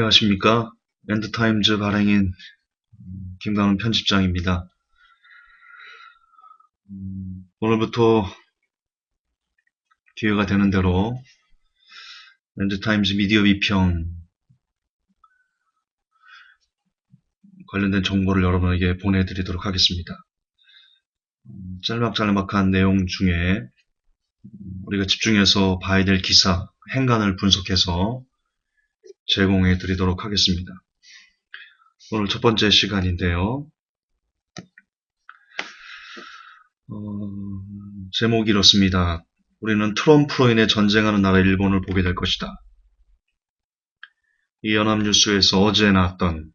안녕하십니까. 엔드타임즈 발행인 김강은 편집장입니다. 오늘부터 기회가 되는 대로 엔드타임즈 미디어 비평 관련된 정보를 여러분에게 보내드리도록 하겠습니다. 짤막짤막한 내용 중에 우리가 집중해서 봐야 될 기사, 행간을 분석해서 제공해 드리도록 하겠습니다. 오늘 첫 번째 시간인데요. 제목이 이렇습니다. 우리는 트럼프로 인해 전쟁하는 나라 일본을 보게 될 것이다. 이 연합뉴스에서 어제 나왔던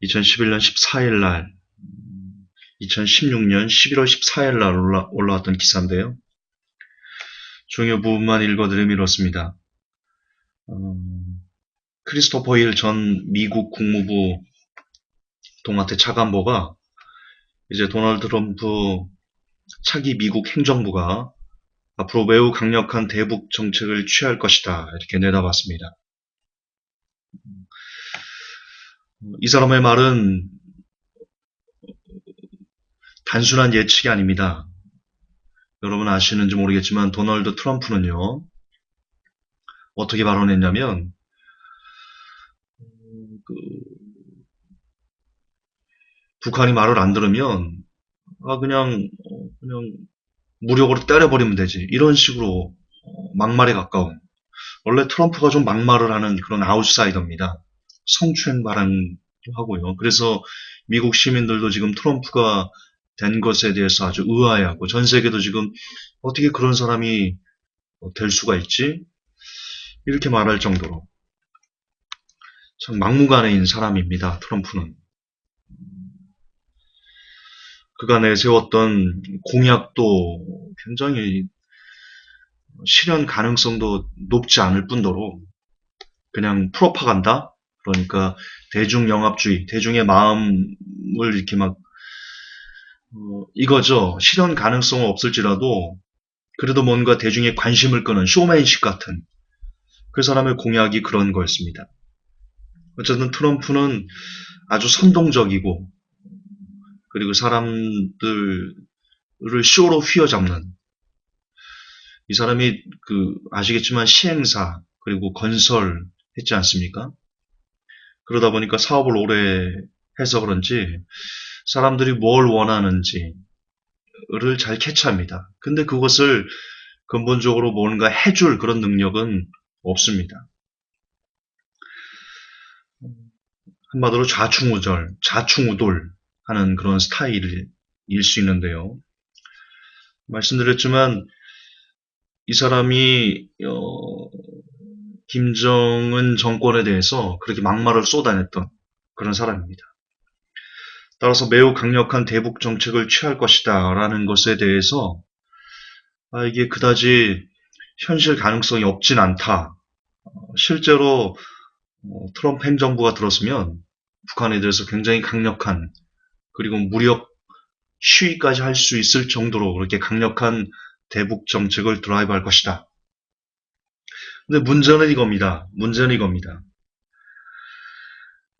2011년 14일 날, 2016년 11월 14일 날 올라왔던 기사인데요. 중요 부분만 읽어드리면 이렇습니다. 크리스토퍼 힐 전 미국 국무부 동아태 차관보가 이제 도널드 트럼프 차기 미국 행정부가 앞으로 매우 강력한 대북 정책을 취할 것이다. 이렇게 내다봤습니다. 이 사람의 말은 단순한 예측이 아닙니다. 여러분 아시는지 모르겠지만 도널드 트럼프는요, 어떻게 발언했냐면, 북한이 말을 안 들으면, 그냥 무력으로 때려버리면 되지. 이런 식으로 막말에 가까운. 원래 트럼프가 좀 막말을 하는 그런 아웃사이더입니다. 성추행 발언도 하고요. 그래서 미국 시민들도 지금 트럼프가 된 것에 대해서 아주 의아해하고 전 세계도 지금 어떻게 그런 사람이 될 수가 있지? 이렇게 말할 정도로 참 막무가내인 사람입니다. 트럼프는. 그가 내세웠던 공약도 굉장히 실현 가능성도 높지 않을 뿐더러 그냥 프로파간다? 그러니까 대중영합주의, 대중의 마음을 이렇게 막 이거죠. 실현 가능성은 없을지라도 그래도 뭔가 대중의 관심을 끄는 쇼맨십 같은 그 사람의 공약이 그런 거였습니다. 어쨌든 트럼프는 아주 선동적이고 그리고 사람들을 쇼로 휘어잡는 이 사람이 아시겠지만 시행사 그리고 건설 했지 않습니까? 그러다 보니까 사업을 오래 해서 그런지 사람들이 뭘 원하는지를 잘 캐치합니다. 근데 그것을 근본적으로 뭔가 해줄 그런 능력은 없습니다. 한마디로 좌충우돌 하는 그런 스타일일 수 있는데요. 말씀드렸지만 이 사람이 김정은 정권에 대해서 그렇게 막말을 쏟아냈던 그런 사람입니다. 따라서 매우 강력한 대북 정책을 취할 것이다 라는 것에 대해서 이게 그다지 현실 가능성이 없진 않다. 실제로 트럼프 행정부가 들었으면 북한에 대해서 굉장히 강력한 그리고 무력 시위까지 할 수 있을 정도로 그렇게 강력한 대북 정책을 드라이브할 것이다. 근데 문제는 이겁니다.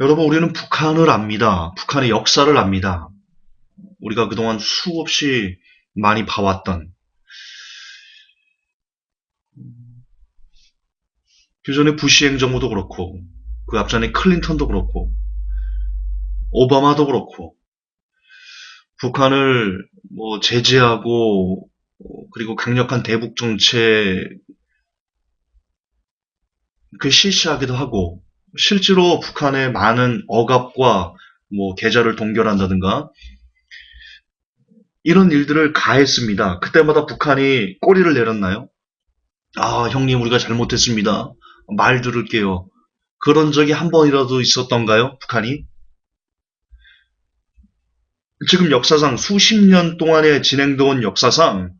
여러분 우리는 북한을 압니다. 북한의 역사를 압니다. 우리가 그동안 수없이 많이 봐왔던 그전에 부시 행정부도 그렇고 그 앞전에 클린턴도 그렇고 오바마도 그렇고 북한을 제재하고 그리고 강력한 대북 정책 실시하기도 하고 실제로 북한의 많은 억압과 계좌를 동결한다든가 이런 일들을 가했습니다. 그때마다 북한이 꼬리를 내렸나요? 형님 우리가 잘못했습니다. 말 들을게요. 그런 적이 한 번이라도 있었던가요? 북한이? 지금 역사상 수십 년 동안에 진행되어 온 역사상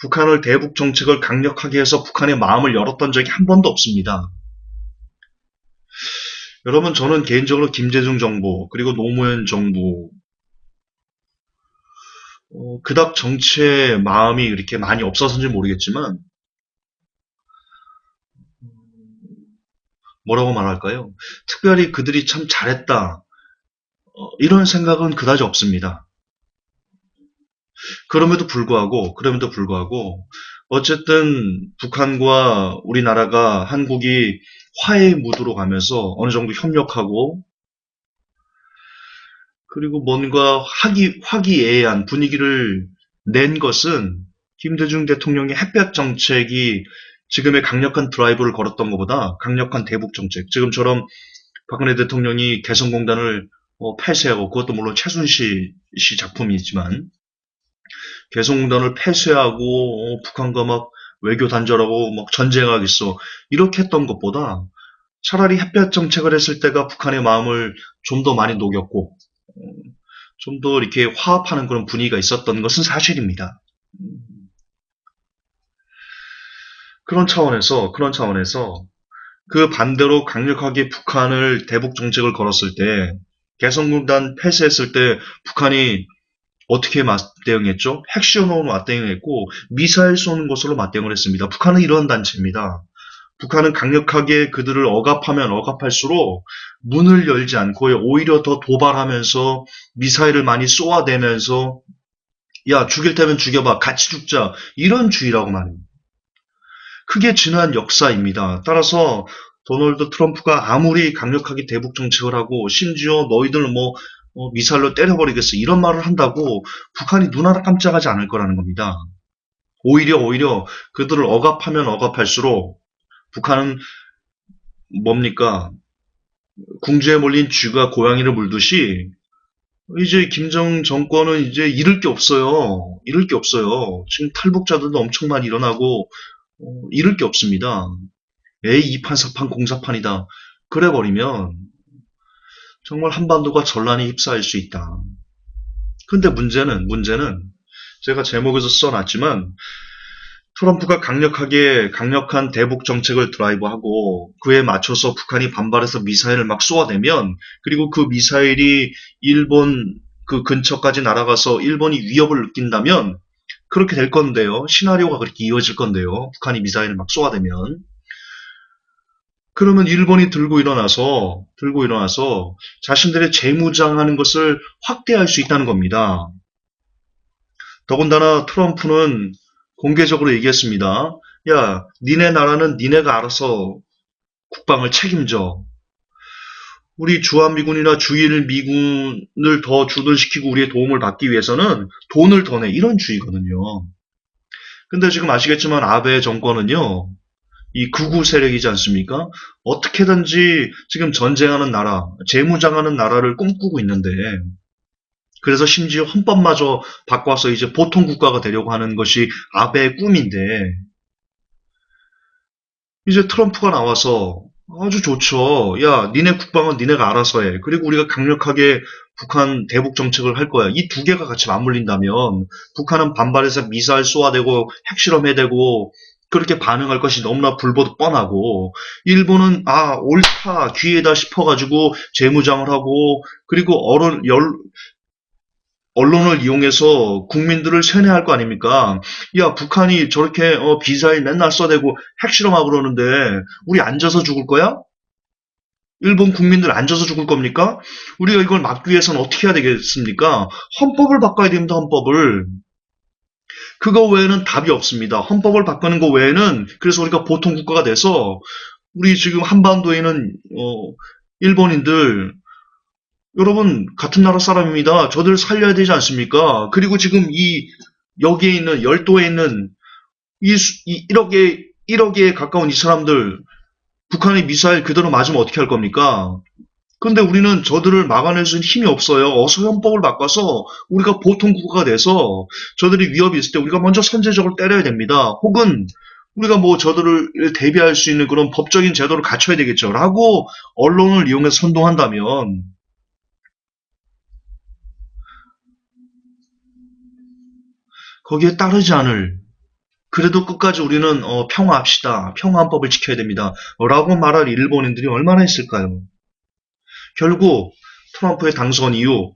북한을 대북 정책을 강력하게 해서 북한의 마음을 열었던 적이 한 번도 없습니다. 여러분 저는 개인적으로 김대중 정부 그리고 노무현 정부 그닥 정치에 마음이 그렇게 많이 없어서인지 모르겠지만 뭐라고 말할까요? 특별히 그들이 참 잘했다. 이런 생각은 그다지 없습니다. 그럼에도 불구하고, 어쨌든 북한과 우리나라가 한국이 화해의 무드로 가면서 어느 정도 협력하고, 그리고 뭔가 화기애애한 분위기를 낸 것은 김대중 대통령의 햇볕 정책이 지금의 강력한 드라이브를 걸었던 것보다 강력한 대북 정책, 지금처럼 박근혜 대통령이 개성공단을 폐쇄하고, 그것도 물론 최순실 씨 작품이지만 개성공단을 폐쇄하고 북한과 막 외교 단절하고 막 전쟁하겠어 이렇게 했던 것보다 차라리 햇볕 정책을 했을 때가 북한의 마음을 좀 더 많이 녹였고 좀 더 이렇게 화합하는 그런 분위기가 있었던 것은 사실입니다. 그런 차원에서 그 반대로 강력하게 북한을 대북 정책을 걸었을 때 개성공단 폐쇄했을 때 북한이 어떻게 맞대응했죠? 핵실험으로 맞대응했고 미사일 쏘는 것으로 맞대응을 했습니다. 북한은 이런 단체입니다. 북한은 강력하게 그들을 억압하면 억압할수록 문을 열지 않고 오히려 더 도발하면서 미사일을 많이 쏘아대면서 야 죽일 테면 죽여봐 같이 죽자 이런 주의라고 말입니다. 크게 지난 역사입니다. 따라서 도널드 트럼프가 아무리 강력하게 대북 정책을 하고 심지어 너희들 뭐 미사일로 때려버리겠어 이런 말을 한다고 북한이 눈 하나 깜짝하지 않을 거라는 겁니다. 오히려 그들을 억압하면 억압할수록 북한은 뭡니까? 궁지에 몰린 쥐가 고양이를 물듯이 이제 김정 정권은 이제 잃을 게 없어요. 잃을 게 없어요. 지금 탈북자들도 엄청 많이 일어나고 잃을 게 없습니다. 에이 이판사판 공사판이다. 그래버리면 정말 한반도가 전란에 휩싸일 수 있다. 근데 문제는 제가 제목에서 써놨지만 트럼프가 강력한 대북 정책을 드라이브하고 그에 맞춰서 북한이 반발해서 미사일을 막 쏘아대면 그리고 그 미사일이 일본 그 근처까지 날아가서 일본이 위협을 느낀다면 그렇게 될 건데요. 시나리오가 그렇게 이어질 건데요. 북한이 미사일을 막 쏘아대면 그러면 일본이 들고 일어나서 자신들의 재무장하는 것을 확대할 수 있다는 겁니다. 더군다나 트럼프는 공개적으로 얘기했습니다. 야, 니네 나라는 니네가 알아서 국방을 책임져. 우리 주한미군이나 주일 미군을 더 주둔시키고 우리의 도움을 받기 위해서는 돈을 더 내. 이런 주의거든요. 근데 지금 아시겠지만 아베 정권은요. 이 극우 세력이지 않습니까? 어떻게든지 지금 전쟁하는 나라, 재무장하는 나라를 꿈꾸고 있는데 그래서 심지어 헌법마저 바꿔서 이제 보통 국가가 되려고 하는 것이 아베의 꿈인데 이제 트럼프가 나와서 아주 좋죠. 야, 니네 국방은 니네가 알아서 해. 그리고 우리가 강력하게 북한 대북 정책을 할 거야. 이 두 개가 같이 맞물린다면 북한은 반발해서 미사일 쏘아대고 핵실험해대고 그렇게 반응할 것이 너무나 불보듯 뻔하고 일본은 아 옳다 기회다 싶어가지고 재무장을 하고 그리고 언론을 이용해서 국민들을 세뇌할 거 아닙니까? 야, 북한이 저렇게 미사일 맨날 쏘대고 핵실험하고 그러는데 우리 앉아서 죽을 거야? 일본 국민들 앉아서 죽을 겁니까? 우리가 이걸 막기 위해서는 어떻게 해야 되겠습니까? 헌법을 바꿔야 됩니다, 헌법을. 그거 외에는 답이 없습니다. 헌법을 바꾸는 거 외에는 그래서 우리가 보통 국가가 돼서 우리 지금 한반도에 있는 일본인들 여러분 같은 나라 사람입니다. 저들 살려야 되지 않습니까? 그리고 지금 이 여기에 있는 열도에 있는 이 1억에 가까운 이 사람들 북한의 미사일 그대로 맞으면 어떻게 할 겁니까? 근데 우리는 저들을 막아낼 수 있는 힘이 없어요. 어서 헌법을 바꿔서 우리가 보통 국가가 돼서 저들이 위협이 있을 때 우리가 먼저 선제적으로 때려야 됩니다. 혹은 우리가 뭐 저들을 대비할 수 있는 그런 법적인 제도를 갖춰야 되겠죠. 라고 언론을 이용해서 선동한다면 거기에 따르지 않을 그래도 끝까지 우리는 평화합시다. 평화헌법을 지켜야 됩니다. 라고 말할 일본인들이 얼마나 있을까요? 결국 트럼프의 당선 이후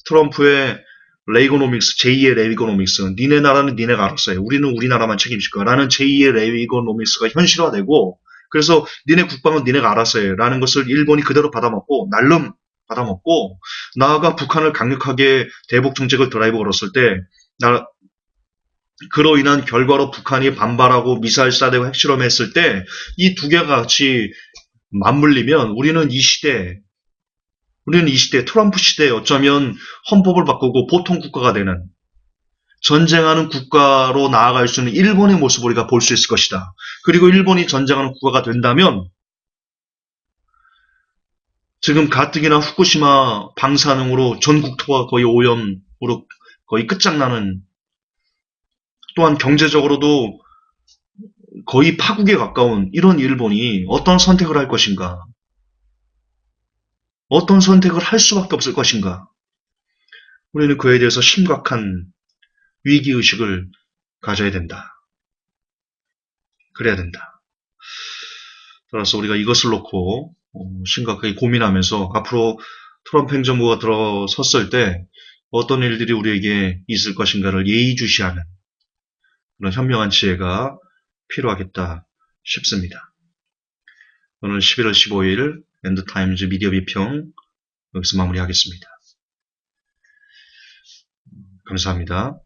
트럼프의 레이거노믹스, 제2의 레이거노믹스, 니네 나라는 니네가 알아서 해. 우리는 우리나라만 책임질 거야. 라는 제2의 레이거노믹스가 현실화되고 그래서 니네 국방은 니네가 알아서 해 라는 것을 일본이 그대로 받아먹고 날름 받아먹고 나아가 북한을 강력하게 대북 정책을 드라이브 걸었을 때 그로 인한 결과로 북한이 반발하고 미사일 쏴대고 핵실험했을 때 이 두 개가 같이 맞물리면 우리는 이 시대 트럼프 시대에 어쩌면 헌법을 바꾸고 보통 국가가 되는 전쟁하는 국가로 나아갈 수 있는 일본의 모습을 우리가 볼 수 있을 것이다. 그리고 일본이 전쟁하는 국가가 된다면 지금 가뜩이나 후쿠시마 방사능으로 전 국토가 거의 오염으로 거의 끝장나는, 또한 경제적으로도 거의 파국에 가까운 이런 일본이 어떤 선택을 할 것인가? 어떤 선택을 할 수밖에 없을 것인가? 우리는 그에 대해서 심각한 위기의식을 가져야 된다. 그래야 된다. 따라서 우리가 이것을 놓고 심각하게 고민하면서 앞으로 트럼프 행정부가 들어섰을 때 어떤 일들이 우리에게 있을 것인가를 예의주시하는 그런 현명한 지혜가 필요하겠다 싶습니다. 오늘 11월 15일 엔드타임즈 미디어 비평 여기서 마무리하겠습니다. 감사합니다.